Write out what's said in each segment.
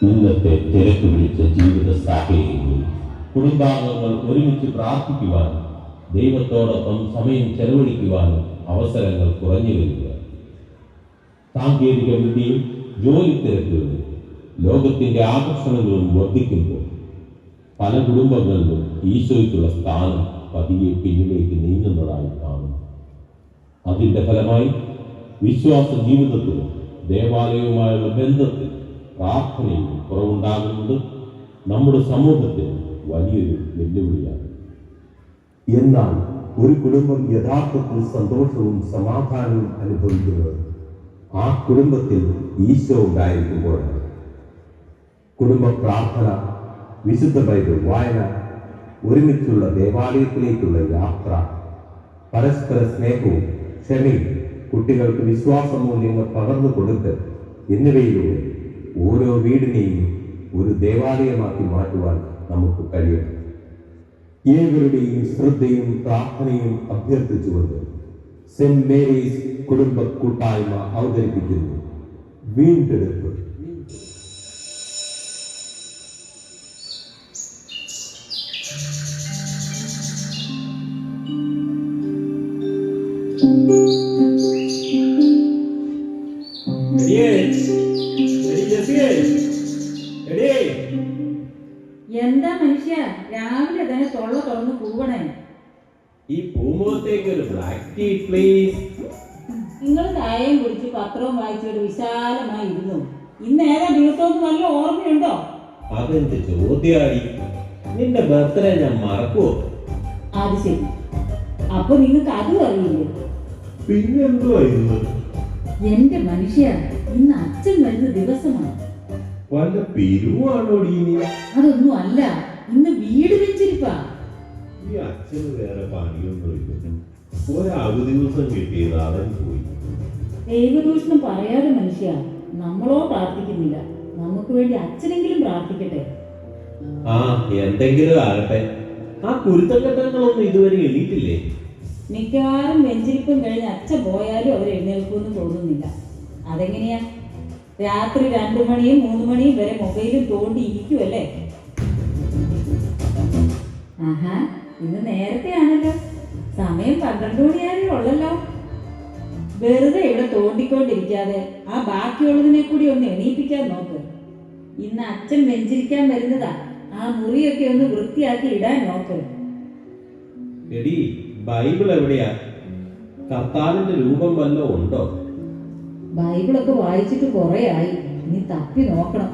ഇന്നത്തെ തിരക്ക് പിടിച്ച ജീവിത സാഹചര്യങ്ങളിൽ കുടുംബാംഗങ്ങൾ ഒരുമിച്ച് പ്രാർത്ഥിക്കുവാനും ദൈവത്തോടൊപ്പം സമയം ചെലവഴിക്കുവാനും അവസരങ്ങൾ കുറഞ്ഞു വരിക. സാങ്കേതിക വിദ്യയും ജോലി തിരക്കുകളും ലോകത്തിന്റെ ആകർഷണങ്ങളും വർദ്ധിക്കുമ്പോൾ പല കുടുംബങ്ങളിലും ഈശോയ്ക്കുള്ള സ്ഥാനം പതിയെ പിന്നിലേക്ക് നീങ്ങുന്നതായി കാണുന്നു. അതിന്റെ ഫലമായി വിശ്വാസ ജീവിതത്തിലും ദേവാലയവുമായുള്ള ബന്ധത്തിൽ പ്രാർത്ഥനയിൽ കുറവുണ്ടാകുന്നത് നമ്മുടെ സമൂഹത്തിന് വലിയൊരു വെല്ലുവിളിയാണ്. എന്നാൽ ഒരു കുടുംബം യഥാർത്ഥത്തിൽ സന്തോഷവും സമാധാനവും അനുഭവിക്കുന്നത് ആ കുടുംബത്തിൽ ഈശോ ഉണ്ടായിരിക്കുമ്പോഴാണ്. കുടുംബ പ്രാർത്ഥന, വിശുദ്ധ ബൈബിൾ വായന, ഒരുമിച്ചുള്ള ദേവാലയത്തിലേക്കുള്ള യാത്ര, പരസ്പര സ്നേഹവും ക്ഷമയും, കുട്ടികൾക്ക് വിശ്വാസ മൂല്യങ്ങൾ പകർന്നു കൊടുക്കൽ എന്നിവയിലൂടെ ഓരോ വീടിനെയും ഒരു ദേവാലയമാക്കി മാറ്റുവാൻ നമുക്ക് കഴിയണം. ഏവരുടെയും ശ്രദ്ധയും പ്രാർത്ഥനയും അഭ്യർത്ഥിച്ചുകൊണ്ട് സെന്റ് മേരീസ് കുടുംബ കൂട്ടായ്മ അവതരിപ്പിക്കുന്നു വീണ്ടെടുപ്പ്. എന്താ മനുഷ്യ രാവിലെ തന്നെ തൊള്ള തുറന്ന് പോവണേ? ഈ പൂമുഖത്തേക്ക് ഒരു ബ്ലാക്ക് ടീ പ്ലീസ്. നിങ്ങൾ ചായയും കുടിച്ച് പത്രവും വായിച്ചൊരു വിശാലമായി ഇരുന്നു. ഇന്ന് ഏതാ ദിവസമൊന്നും നല്ല ഓർമ്മയുണ്ടോ? അതെന്ത് ചോദ്യാടി, നിന്റെ ബർത്ത്ഡേ ഞാൻ മറക്കുവോ? അത് ശരി, അപ്പൊ നിങ്ങൾക്ക് അതും അറിയില്ലേ? പിന്നെന്തുവായിരുന്നു? എന്റെ മനുഷ്യ, ഇന്ന് അച്ഛൻ വരുന്ന ദിവസമാണ്. വല്ല പിരിവാണോ? അതൊന്നും അല്ല, ഇന്ന് വീട് വെച്ചിരിപ്പാ. ഈ അച്ഛന് വേറെ പണിയൊന്നുമില്ല, ഒരവധി ദിവസം കിട്ടിയത് അവൻ പോയി. ദൈവദൂഷണം പറയാതെ മനുഷ്യ, നമ്മളോ പ്രാർത്ഥിക്കുന്നില്ല. നമുക്ക് വേണ്ടി അച്ഛനെങ്കിലും പ്രാർത്ഥിക്കട്ടെ. ആ എന്തെങ്കിലും ആകട്ടെ. ആ കുരുത്തക്കെട്ടങ്ങളൊന്നും ഇതുവരെ എണീറ്റില്ലേ? മിക്കവാറും വെഞ്ചിരിപ്പും കഴിഞ്ഞ് അച്ഛൻ പോയാലും അവർ എഴുന്നേൽക്കുമെന്ന് തോന്നുന്നില്ല. അതെങ്ങനെയാ? രാത്രി 2 മണിയും 3 മണിയും വരെ മൊബൈലും തോണ്ടി ഇരിക്കുമല്ലേ? ആഹാ, ഇന്ന് നേരത്തെ ആണല്ലോ. സമയം 12 മണിയായേ ഉള്ളല്ലോ. വെറുതെ ഇവിടെ തോണ്ടിക്കൊണ്ടിരിക്കാതെ ആ ബാക്കിയുള്ളതിനെ കൂടി ഒന്ന് എണീപ്പിക്കാൻ നോക്ക്. ഇന്ന് അച്ഛൻ വെഞ്ചിരിക്കാൻ വരുന്നതാ. ആ മുറിയൊക്കെ ഒന്ന് വൃത്തിയാക്കി ഇടാൻ നോക്ക്. എടി, ബൈബിൾ എവിടെയാ? കർത്താവിന്റെ രൂപം വല്ലതും ഉണ്ടോ? ബൈബിളൊക്കെ വായിച്ചിട്ട് കുറെ ആയി, ഇനി തപ്പി നോക്കണം.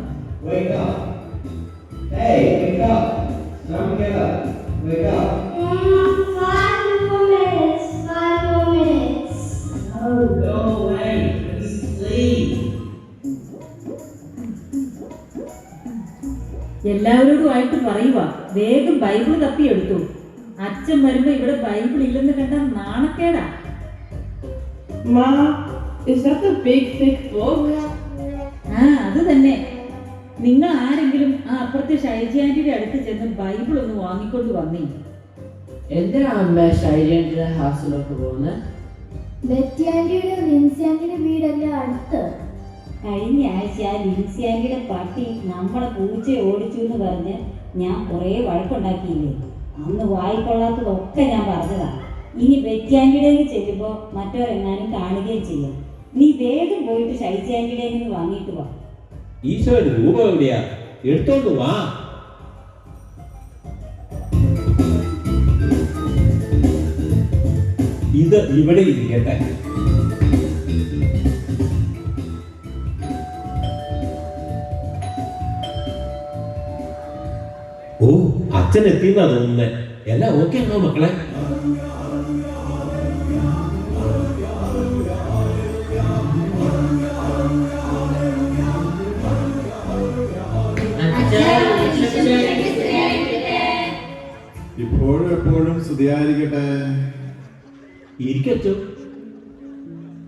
എല്ലാവരോടുമായിട്ട് പറയുക, വേഗം ബൈബിൾ തപ്പിയെടുത്തു. അച്ഛൻ വരുമ്പോ ഇവിടെ ബൈബിൾ ഇല്ലെന്ന് കണ്ടാൽ നാണക്കേടാ. Is that the big thick book? ആ, അത് തന്നെ. നിങ്ങൾ ആരെങ്കിലും ആ അപ്പുറത്തെ ഷൈജി ആന്റിയുടെ അടുത്ത് ചെന്ന് ബൈബിൾ ഒന്ന് വാങ്ങിക്കൊണ്ട് വന്നേ. എന്തിനാ അമ്മ ഷൈജി ആന്റിയുടെ ഹൗസിലോട്ട് പോകുന്നത്? ബെറ്റി ആന്റിയുടെ ലിൻസി ആന്റിയുടെ വീടല്ലേ അടുത്ത്. കഴിഞ്ഞ ആഴ്ച ആ ലിൻസി ആന്റിയുടെ പട്ടി നമ്മളെ പൂച്ചയെ ഓടിച്ചു എന്ന് പറഞ്ഞ് ഞാൻ കുറേ വഴക്കുണ്ടാക്കിയില്ലേ? അന്ന് വായിക്കൊള്ളാത്തതൊക്കെ ഞാൻ പറഞ്ഞതാ. ഇനി ബെറ്റി ആന്റിയുടെ ചെല്ലുമ്പോൾ മറ്റവരെങ്ങാനും കാണുകയും ചെയ്യാം. നീ വേഗം പോയിട്ട് ഷൈജി ആന്റിയുടെ നിന്ന് വാങ്ങിയിട്ട് വാ. ഈശോയുടെ രൂപം എവിടെയാ? എടുത്തോണ്ട് വാ. ഇത് ഇവിടെ ഇരിക്കട്ടെ. ഓ, അച്ഛൻ എത്തിയെന്നാ തോന്നുന്നേ. എല്ലാം ഓക്കെ ആണോ മക്കളെ? ഇപ്പോഴും എപ്പോഴും സ്തുതിയായിരിക്കട്ടെ. ഇരിക്കച്ചോ.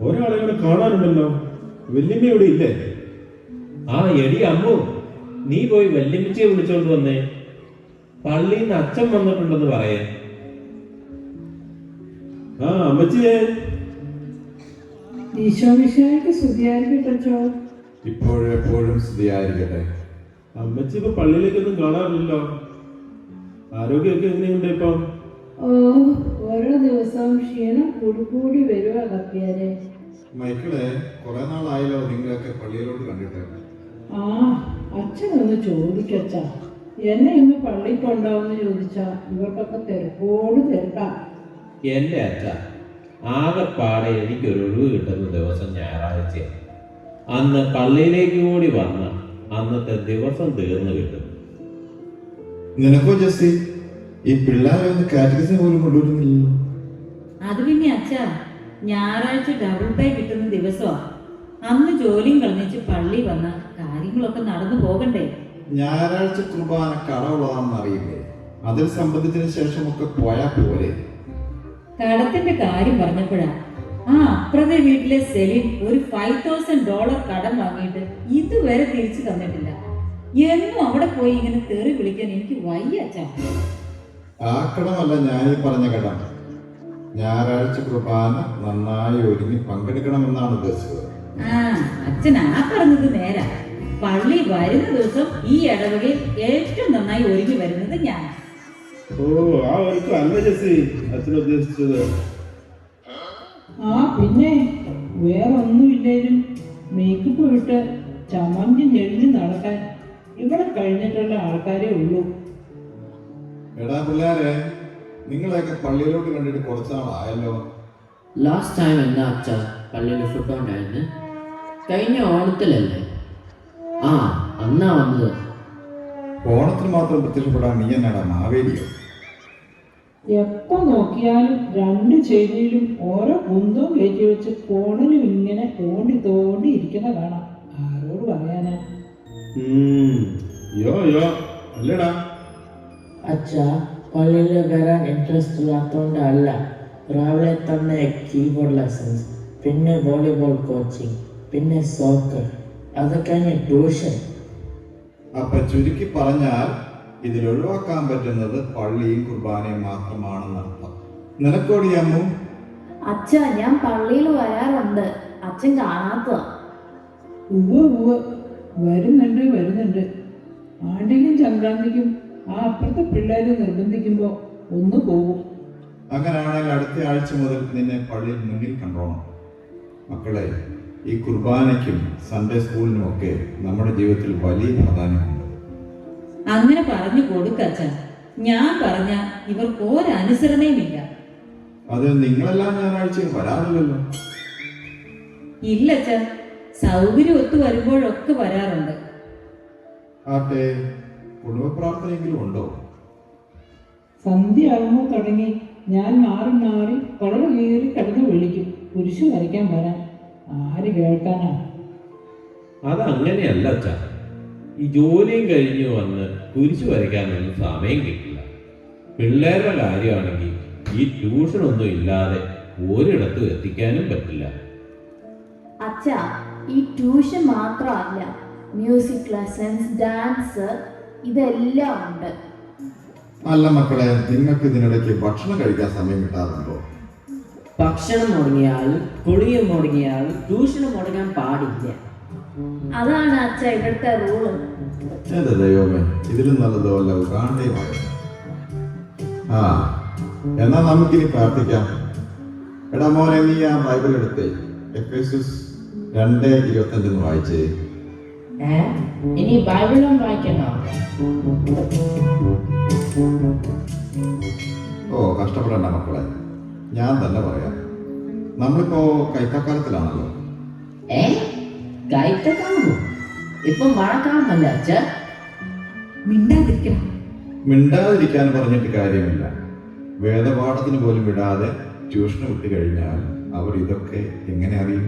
ഒരാളെ കൂടെ കാണാനുണ്ടല്ലോ. വല്യമ്മ ഇവിടെ ഇല്ലേ? ആ എടി അമ്മു, നീ പോയി വല്യമ്മച്ചിയെ വിളിച്ചോണ്ട് വന്നേ. പള്ളിയിൽ നിന്ന് അച്ഛൻ വന്നിട്ടുണ്ടെന്ന് പറയേ. ആ അമ്മച്ചിയെ. ഈശോ മിശിഹായ്ക്ക് സ്തുതിയായിരിക്കട്ടെ. ഇപ്പോഴും എപ്പോഴും സ്തുതിയായിരിക്കട്ടെ. അമ്മച്ചി ഇപ്പൊ പള്ളിയിലേക്കൊന്നും കാണാറില്ലല്ലോ. ആരോഗ്യമൊക്കെ എങ്ങനെയുണ്ട് ഇപ്പം? ഓ, ഓരോ ദിവസവും ക്ഷീണം കൂടി വരുവാ കപ്പിയാരെ. മൈക്കിളെ, കുറെ നാളായല്ലോ നിങ്ങളൊക്കെ പള്ളിയിലോട്ട് കണ്ടിട്ട്. ആ, അച്ഛനൊന്ന് ചോദിക്കച്ചാ, എന്നെ ഇന്ന് പള്ളിയിൽ കൊണ്ടാവെന്ന് ചോദിച്ചാ ഇവർക്കൊക്കെ തിരക്കോട് തിരക്കാം. എന്റെ അച്ഛ, ആകെപ്പാടെ എനിക്കൊരു ഒഴിവ് കിട്ടുന്ന ദിവസം ഞായറാഴ്ചയാണ്. അന്ന് പള്ളിയിലേക്ക് കൂടി വന്ന അന്നത്തെ ദിവസം തീർന്നു കിട്ടും. നിനക്കോ ജസ്സി, ഈ പിള്ളേരെ ഒന്ന് കാറ്റഗറിസിന് പോലും കൊണ്ടുവരുന്നില്ലല്ലോ. അത് പിന്നെ അച്ഛാ, ഞായറാഴ്ച ഡബിൾ പേ കിട്ടുന്ന ദിവസമാ. അന്ന് ജോലിയും കളഞ്ഞിച്ച് പള്ളി വന്ന കാര്യങ്ങളൊക്കെ നടന്നു പോകണ്ടേ. ഞായറാഴ്ച കുർബാന കടമുള്ളതാണെന്ന് അറിയില്ലേ? അതിൽ സംബന്ധിച്ചതിന് ശേഷമൊക്കെ പോയാ പോരെ. കടത്തിന്റെ കാര്യം പറഞ്ഞപ്പോഴാ അപ്പുറത്തെ വീട്ടിലെ സെലിൻ ഒരു $5,000 കടം വാങ്ങിയിട്ട് ഇതുവരെ തിരിച്ചു തന്നിട്ടില്ല. എന്നും അവിടെ പോയി ഇങ്ങനെ തെറി വിളിക്കാൻ എനിക്ക് വയ്യ അച്ഛാ. ആ കടമല്ല ഞാനീ പറഞ്ഞ കടം. ഞായറാഴ്ച കുർബാന നന്നായി ഒരുങ്ങി പങ്കെടുക്കണമെന്നാണ് ഉദ്ദേശിച്ചത്. അച്ഛൻ പറഞ്ഞത് നേരാ. പള്ളി വരുന്ന ദിവസം ഈ ഇടവകയിൽ ഏറ്റവും നന്നായി ഒരുങ്ങി വരുന്നത് ഞാൻ. ഓ, ആ ഒരുക്കം അല്ല ജെസ്സി അച്ഛൻ ഉദ്ദേശിച്ചത്. ആ, പിന്നെ വേറെ ഒന്നുമില്ലേലും മേക്കപ്പ് ഇട്ട് ചമഞ്ഞ് ഞെളിഞ്ഞ് നടക്കാൻ ഇവിടെ കഴിഞ്ഞിട്ടുള്ള ആൾക്കാരേ ഉള്ളൂ. എടാ പിള്ളേരെ, നിങ്ങളെയൊക്കെ പള്ളിയിലോട്ട് കണ്ടിട്ട് കുറച്ചാളായല്ലോ. ലാസ്റ്റ് ടൈം എന്താ അച്ഛ പള്ളിയിൽ ഫുഡ് ഉണ്ടായിരുന്നു? കഴിഞ്ഞ ഓണത്തിലല്ലേ? ആ, അന്നാ വന്നത്. ഓണത്തിന് മാത്രം പ്രത്യക്ഷപ്പെടാൻ നീ എന്നാടാ മാവേലിയോ? എപ്പോ നോക്കിയാലും രണ്ട് ചെവിയിലും ഓരോ കുന്തവും കയറ്റി വെച്ച് ഫോണിലും ഇങ്ങനെ തോണ്ടി ഇരിക്കുന്ന കാണാം. ആരോട് പറയാനാ? യോ അല്ലടാ. അച്ഛ, പള്ളിയിൽ വരാൻ ഇൻട്രസ്റ്റ് ഇല്ലാത്തതുകൊണ്ടല്ല. രാവിലെ തന്നെ കീബോർഡ് ലെസൺസ്, പിന്നെ വോളിബോൾ കോച്ചിങ്, പിന്നെ സോക്കർ, അത് കഴിഞ്ഞ് ട്യൂഷൻ. അപ്പൊ ചുരുക്കി പറഞ്ഞാൽ ഇതിൽ ഒഴിവാക്കാൻ പറ്റുന്നത് പള്ളിയും കുർബാനയും മാത്രമാണെന്നർത്ഥം. നിനക്കോടി അമ്മു? അച്ഛ, ഞാൻ പള്ളിയിൽ വരാറുണ്ട്. അച്ഛൻ കാണാത്തതാ. ഉവ്വ് വരുന്നുണ്ട്. ആണ്ടിനും സംക്രാന്തിക്കും ആ അപ്പുറത്തെ പിള്ളേര് നിർബന്ധിക്കുമ്പോ ഒന്ന് പോകും. അങ്ങനെയാണെങ്കിൽ അടുത്ത ആഴ്ച മുതൽ നിന്നെ പള്ളിയിൽ മുന്നിൽ കണ്ടോണം. മക്കളെ, ഈ കുർബാനയ്ക്കും സൺഡേ സ്കൂളിനും ഒക്കെ നമ്മുടെ ജീവിതത്തിൽ വലിയ പ്രാധാന്യമുണ്ട്. അങ്ങനെ പറഞ്ഞു കൊടുക്കച്ഛ. ഞാൻ പറഞ്ഞ ഇവർക്ക് ഒരനുസരണയുമില്ല. അത് നിങ്ങളെല്ലാം ഞായറാഴ്ചയും വരാറില്ലല്ലോ. ഇല്ലച്ഛ, സൗകര്യം ഒത്തു വരുമ്പോഴൊക്കെ വരാറുണ്ട്. ആട്ടെ, കുടുംബ പ്രാർത്ഥനയെങ്കിലും ഉണ്ടോ? സന്ധ്യ ആകുമ്പോൾ തുടങ്ങി ഞാൻ മാറി കളർ കീറി കിടന്ന് വിളിക്കും, കുരിശു വരയ്ക്കാൻ വരാൻ. ആര് കേൾക്കാനാ? അതങ്ങനെയല്ല അച്ഛ. ഈ ജോലിയും കഴിഞ്ഞ് വന്ന് കുരിശു വരയ്ക്കാനൊന്നും സമയം കിട്ടില്ല. പിള്ളേരുടെ കാര്യമാണെങ്കിൽ ഈ ട്യൂഷനൊന്നും ഇല്ലാതെ ഒരിടത്തും എത്തിക്കാനും പറ്റില്ല. അച്ഛ, ഈ ട്യൂഷൻ മാത്രമല്ല, മ്യൂസിക് ലെസൺസ്, ഡാൻസ്, ഇതെല്ലാം ഉണ്ട്. അല്ല മക്കളെ, നിങ്ങൾക്ക് ഇതിനിടയ്ക്ക് ഭക്ഷണം കഴിക്കാൻ സമയം കിട്ടാറുണ്ടോ? ഭക്ഷണം മുടങ്ങിയാലും കുളിയും മുടങ്ങിയാലും ട്യൂഷന് മുടങ്ങാൻ പാടില്ല. അതാണ് അച്ഛ ഇവിടുത്തെ റൂള്. എന്റെ ദൈവമേ, ഇതിലും നല്ലതോ അല്ല ഉഗാണ്ടയുമായോ? ആ, എന്നാ നമുക്കിനി പ്രാർത്ഥിക്കാം. എടാ മോനെ, നീ ആ ബൈബിൾ എടുത്തേ എഫേസ്യസ് 2:25 വായിച്ചേ. ഇനി ബൈബിളും വായിക്കണോ? ഓ, കഷ്ടപ്പെടണ്ട മക്കളെ, ഞാൻ തന്നെ പറയാം. നമ്മളിപ്പോ കൈത്തക്കാലത്തിലാണല്ലോ. കൈത്തക്കാലമോ? ഇപ്പൊ മഴക്കാലമല്ല അച്ഛ. മിണ്ടാതിരിക്കണം. മിണ്ടാതിരിക്കാൻ പറഞ്ഞിട്ട് കാര്യമില്ല. വേദപാഠത്തിന് പോലും വിടാതെ ട്യൂഷന് വിട്ടു കഴിഞ്ഞാൽ അവർ ഇതൊക്കെ എങ്ങനെ അറിയും?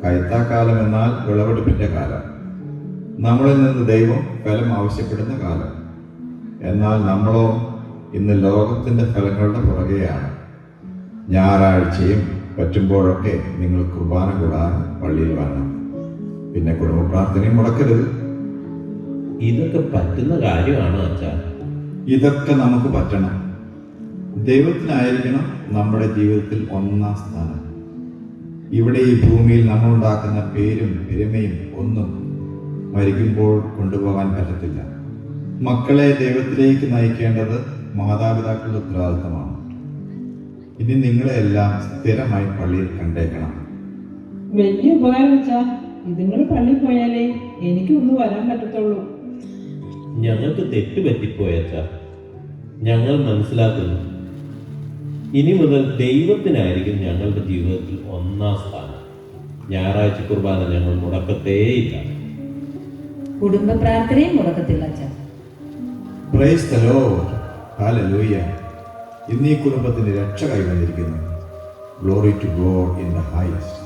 കൈത്താക്കാലം എന്നാൽ വിളവെടുപ്പിന്റെ കാലം. നമ്മളിൽ നിന്ന് ദൈവം ഫലം ആവശ്യപ്പെടുന്ന കാലം. എന്നാൽ നമ്മളോ ഇന്ന് ലോകത്തിന്റെ ഫലങ്ങളുടെ പുറകെയാണ്. ഞായറാഴ്ചയും പറ്റുമ്പോഴൊക്കെ നിങ്ങൾ കുർബാന കൂടാൻ പള്ളിയിൽ വരണം. പിന്നെ കുടുംബ പ്രാർത്ഥനയും മുടക്കരുത്. ഇതൊക്കെ പറ്റുന്ന കാര്യമാണോ അച്ഛാ? ഇതൊക്കെ നമുക്ക് പറ്റണം. ദൈവത്തിനായിരിക്കണം നമ്മുടെ ജീവിതത്തിൽ ഒന്നാം സ്ഥാനം. ഇവിടെ ഈ ഭൂമിയിൽ നമ്മളുണ്ടാക്കുന്ന പേരും പെരുമയും ഒന്നും മരിക്കുമ്പോൾ കൊണ്ടുപോകാൻ പറ്റത്തില്ല. മക്കളെ ദൈവത്തിലേക്ക് നയിക്കേണ്ടത് മാതാപിതാക്കളുടെ ഉത്തരവാദിത്തമാണ്. ഇനി നിങ്ങളെല്ലാം സ്ഥിരമായി പള്ളിയിൽ കണ്ടേക്കണം. വലിയ ഉപകാരം വെച്ചാ ഇതുങ്ങൾ പള്ളിയിൽ പോയാലേ എനിക്കൊന്ന് വരാൻ പറ്റത്തുള്ളൂ. ഞങ്ങൾക്ക് തെറ്റുപറ്റിപ്പോയച്ച ഞങ്ങൾ മനസ്സിലാക്കുന്നു. ഇനി മുതൽ ദൈവത്തിനായിരിക്കും ഞങ്ങളുടെ ജീവിതത്തിൽ ഒന്നാം സ്ഥാനം. ഞായറാഴ്ച കുർബാന ഞങ്ങൾ മുടക്കത്തേയില്ല. കുടുംബ പ്രാർത്ഥനയും മുടക്കത്തില്ല അച്ഛാ. Praise the Lord. ഹല്ലേലൂയ. ഇന്ന് ഈ കുടുംബത്തിന് രക്ഷ കൈവന്നിരിക്കുന്നു. Glory to God in the highest.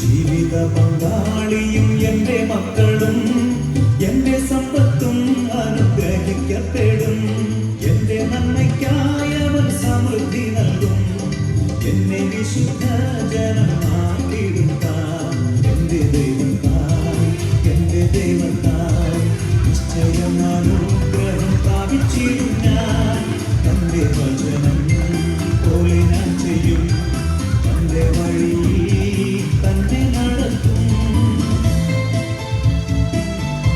ജീവിത പങ്കാളിയും എൻ്റെ മക്കളും എൻ്റെ സമ്പത്തും അനുഗ്രഹിക്കപ്പെടും. എൻ്റെ നന്മയ്ക്കായവൻ സമൃദ്ധി നൽകും. എന്നെ വിശുദ്ധ ജനമാക്കിടുത്താൻ എൻ്റെ ദൈവത്താൽ നിശ്ചയം അനുഗ്രഹം പ്രാപിച്ചിരുന്ന